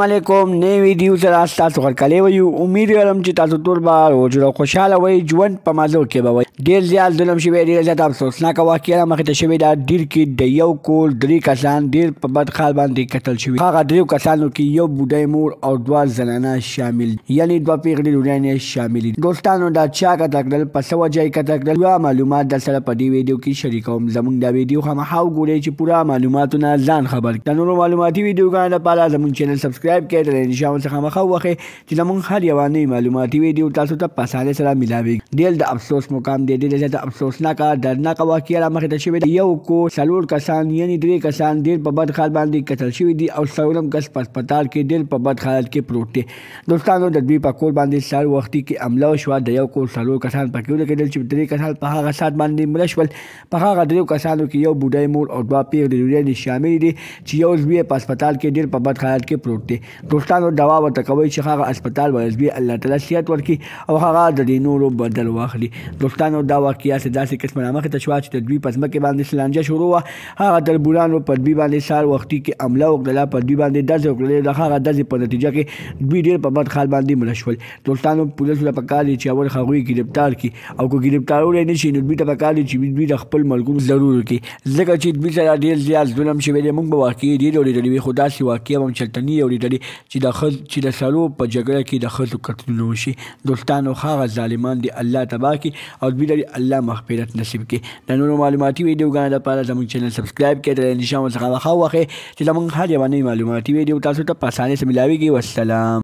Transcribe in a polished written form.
علیکم نوی ویډیو سره تاسو غرکلی ویو امید لرم چې تاسو ټول به روغ او خوشحاله وئ ژوند په مزو کې به وئ ډېر زیات ظلم شوی ډېر زیات افسوسناکه واقعه مخې ته شوې ده ډیر کې د یو کور 3 کسان ډېر په بد حال باندې قتل شوي هغه 3 کسانو کې یو بوډۍ مور او 2 زنانه شامل یعنی 2 پیغلې لورانې شامل دي دوستانو دا چا قتل کړل په څه وجه یې قتل کړل پوره معلومات در سره په دې ویډیو کې شریکوم زموږ دا ویډیو خامخا وګورئ چې پوره معلوماتونه ځان خبر د نورو معلوماتي ویډیوګانو لپاره زموږ چینل سبسکرایب کړئ د نشان څخه مخه وخی چې زموږ هر یوه نوې معلوماتي ویډیو تاسو ته په اسانۍ سره میلاویږي ډېر د افسوس مقام دی ډېر زیاته افسوسناکه دردناکه واقعه رامخې ته شوې ده یو کور 4 کسان یعنې 3 کسان ډېر په بد حال باندې قتل شوي دي او 4 کس په هسپتال کې ډېر په بد حالت کې پروت دی دوستانو د دوی په کور باندې سهار وختي کې حمله وشوه د یو کور 4 کسان پکې ولګېدل چې 3 کسان په هغه ساعت باندې مړه شول په هغه 3 کسانو کې یو بوډۍ مور او 2 پیغلې لورانې شامل دي چې یو زوی په هسپتال کې ډېر په بد حالت کې پروت دی دوستانو دوا ورته کوي چې هغه هسپتال ورځي الله تعالی صحت ورکړي او هغه د دې نورو بدل واخلي دوستانو دا واقعیا چې داسې قسمه رامخې ته شوه چې د دوی په ځمکې باندې سلانجه شروع وه هغه تربورانو په دوی باندې سهار وختي کې حمله وکړله په دوی باندې ډزې وکړلې د هغه ډزې په نتیجه کې دوی ډېر په بد حال باندې مړه شول دوستانو پولیسو ته پکار دي چې اول هغوی ګرفتار کړي او که ګرفتارولی نه شي نو دوی ته پکار دي چې دوی د خپل ملګرو ضرور کړي ځکه چې دوی سره ډېر زیات ظلم شوی دی موږ به واقعي ډېرې اورېدلې وي خو داسې واقعه به هم چلته نه اورېدلې چې د سړو په جګړه کې د ښځو قتلونه وشي دوستانو هغه ظالمان دي الله تباه کړي او دوی لري الله مغفرت نصیب کړي د نورو معلوماتي ویډیوګانو لپاره زموږ چینل سبسکرایب کړئ د نشان څخه مخه وخی چې زموږ هر یوه نوې معلوماتي ویډیو تاسو ته په اسانۍ سره میلاویږي والسلام